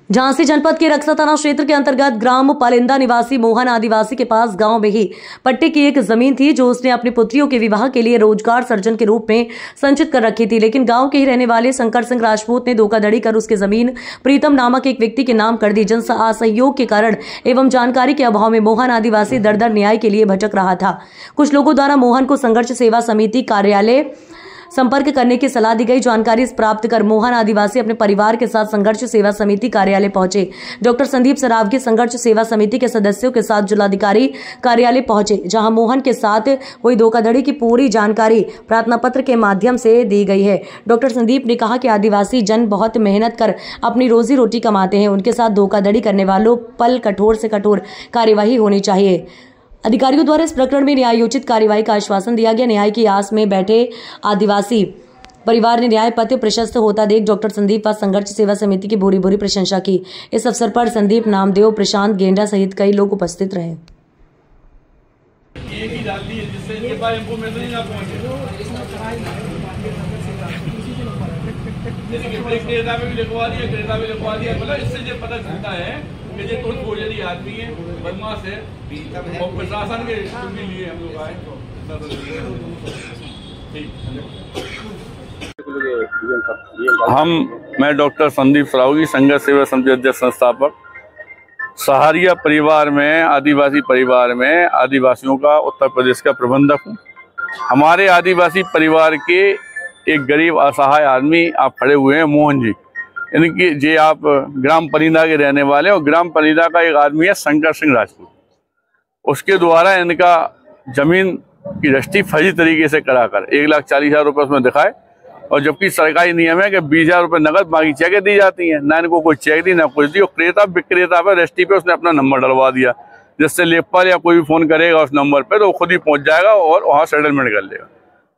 झांसी जनपद के रक्सा थाना क्षेत्र के अंतर्गत ग्राम पलिंदा निवासी मोहन आदिवासी के पास गांव में ही पट्टे की एक जमीन थी जो उसने अपनी पुत्रियों के विवाह के लिए रोजगार सर्जन के रूप में संचित कर रखी थी। लेकिन गांव के ही रहने वाले शंकर सिंह राजपूत ने धोखाधड़ी कर उसकी जमीन प्रीतम नामक एक व्यक्ति के नाम कर दी। जन असहयोग के कारण एवं जानकारी के अभाव में मोहन आदिवासी दर दर न्याय के लिए भटक रहा था। कुछ लोगों द्वारा मोहन को संघर्ष सेवा समिति कार्यालय संपर्क करने की सलाह दी गई। जानकारी प्राप्त कर मोहन आदिवासी अपने परिवार के साथ संघर्ष सेवा समिति कार्यालय पहुंचे। डॉक्टर संदीप सरावगी संघर्ष सेवा समिति के सदस्यों के साथ जिलाधिकारी कार्यालय पहुंचे, जहां मोहन के साथ हुई धोखाधड़ी की पूरी जानकारी प्रार्थना पत्र के माध्यम से दी गई है। डॉक्टर संदीप ने कहा कि आदिवासी जन बहुत मेहनत कर अपनी रोजी रोटी कमाते हैं, उनके साथ धोखाधड़ी करने वालों पर कठोर से कठोर कार्यवाही होनी चाहिए। अधिकारियों द्वारा इस प्रकरण में न्यायोचित कार्यवाही का आश्वासन दिया गया। न्याय की आस में बैठे आदिवासी परिवार ने न्याय पत्र प्रशस्त होता देख डॉक्टर संदीप व संघर्ष सेवा समिति की भूरी भूरी प्रशंसा की। इस अवसर पर संदीप, नामदेव, प्रशांत गेंडा सहित कई लोग उपस्थित रहे। ये तो गोजरी आदमी है, बदमाश है और प्रशासन के लिए हम लोग आए। मैं डॉक्टर संदीप सरावगी, संघर्ष सेवा समिति अध्यक्ष संस्थापक, सहारिया परिवार में आदिवासी परिवार में आदिवासियों का उत्तर प्रदेश का प्रबंधक हूँ। हमारे आदिवासी परिवार के एक गरीब असहाय आदमी आप खड़े हुए हैं, मोहन जी, इनकी जे आप ग्राम पलिंदा के रहने वाले और ग्राम पलिंदा का एक आदमी है शंकर सिंह राजपूत। उसके द्वारा इनका जमीन की रजिस्ट्री फर्जी तरीके से कराकर 1,40,000 रुपये उसमें दिखाए, और जबकि सरकारी नियम है कि 20,000 रुपये नकद बाकी चेक दी जाती हैं। ना इनको कोई चेक दी ना कुछ दी। और क्रेता विक्रेता पर रजिस्ट्री पे उसने अपना नंबर डलवा दिया, जिससे लेखपाल या कोई भी फोन करेगा उस नंबर पर तो वो खुद ही पहुँच जाएगा और वहाँ सेटलमेंट कर लेगा।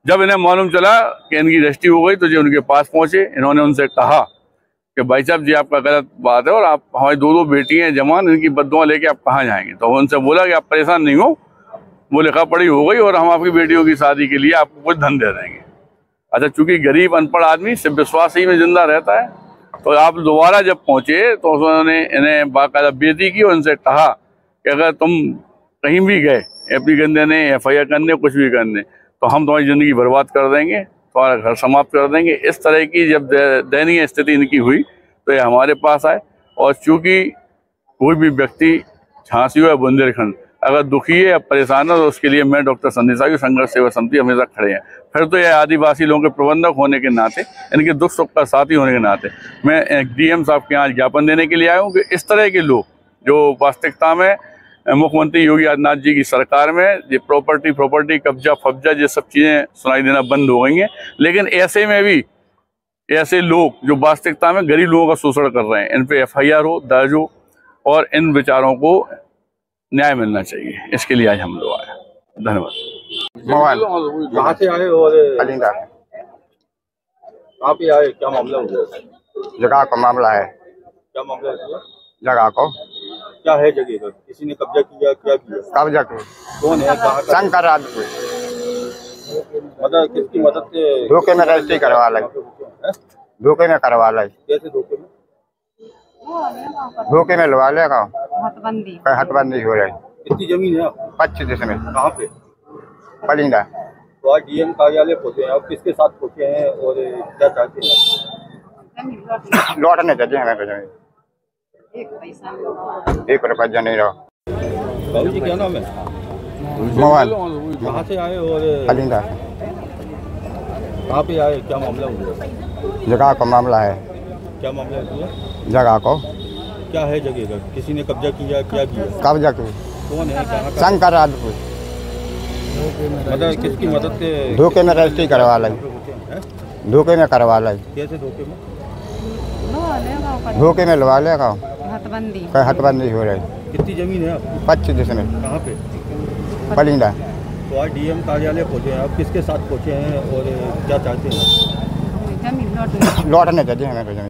जब इन्हें मालूम चला कि इनकी रजिस्ट्री हो गई तो जो उनके पास पहुँचे, इन्होंने उनसे कहा कि भाई साहब जी आपका गलत बात है और आप हमारी 2 बेटी हैं जवान, इनकी बद्दुआ लेके आप कहाँ जाएंगे। तो उनसे बोला कि आप परेशान नहीं हो, वो लिखा पढ़ी हो गई और हम आपकी बेटियों की शादी के लिए आपको कुछ धन दे देंगे। अच्छा, चूंकि गरीब अनपढ़ आदमी सिर्फ विश्वास ही में जिंदा रहता है, तो आप दोबारा जब पहुंचे तो उन्होंने इन्हें बाकायदा बेइज्जती की और उनसे कहा कि अगर तुम कहीं भी गए एप्लीकेशन देने, FIR करने, कुछ भी करने, तो हम तुम्हारी ज़िंदगी बर्बाद कर देंगे, तुम्हारा घर समाप्त कर देंगे। इस तरह की जब दयनीय स्थिति इनकी हुई तो ये हमारे पास आए। और चूंकि कोई भी व्यक्ति झांसी या बुंदेलखंड अगर दुखी है या परेशान है तो उसके लिए मैं डॉक्टर संदीप सरावगी संघर्ष सेवा समिति हमेशा खड़े हैं। फिर तो ये आदिवासी लोगों के प्रबंधक होने के नाते, इनके दुख सुख का साथी होने के नाते मैं DM साहब के यहाँ ज्ञापन देने के लिए आया हूँ कि इस तरह के लोग जो वास्तविकता में मुख्यमंत्री योगी आदित्यनाथ जी की सरकार में ये प्रॉपर्टी कब्जा फब्जा ये सब चीज़ें सुनाई देना बंद हो गई हैं। लेकिन ऐसे में भी ऐसे लोग जो वास्तविकता में गरीब लोगों का शोषण कर रहे हैं, इन पे FIR हो, दर्ज हो और इन विचारों को न्याय मिलना चाहिए। इसके लिए आज हम लोग आए। धन्यवाद। कहाँ से आए और पलिंदा आप आए, क्या मामला हुआ? जगह का मामला है। क्या मामला है? जगह को क्या है जगह पर? किसी ने कब्जा किया? क्या किया? कब्जा को कौन है? कहाँ का? शंकर राजपूत। मतलब किसकी मदद से? धोखे में रजिस्ट्री करवा लाई। धोखे में करवा लाई। कैसे धोखे में? धोखे में लगा लेगा, हटबंदी हो रही। कितनी जमीन है? 25 में। कहाँ पे? पलिंदा। तो आज DM कार्यालय पहुँचे हैं, आप किसके साथ पहुँचे हैं और क्या चाहते हैं? लौटने चाहिए हमें जमीन। 1 रुपया नहीं रहा। बाबू जी क्या नाम है? मोहन। कहाँ से आए और पलिंदा। कहाँ पे आए? क्या मामला हुआ? जगह का मामला है। क्या मामला है? जगह को क्या है जगह का? किसी ने कब्जा किया? क्या किया? कब्जा को कौन है? कहाँ का? शंकर राजपूत। मतलब किसकी मदद से? धोखे में रजिस्ट्री करवा लाई। धोखे में करवा लाई। कैसे धोखे में? धोखे में लगा लेगा, हटबंदी हो रही। कितनी जमीन है आपकी? 25 में। कहाँ पे? पलिंदा। तो आज DM कार्यालय पहुँचे हैं, आप किसके साथ पहुँचे हैं और क्या चाहते हैं? लौटने चाहिए हमें जमीन।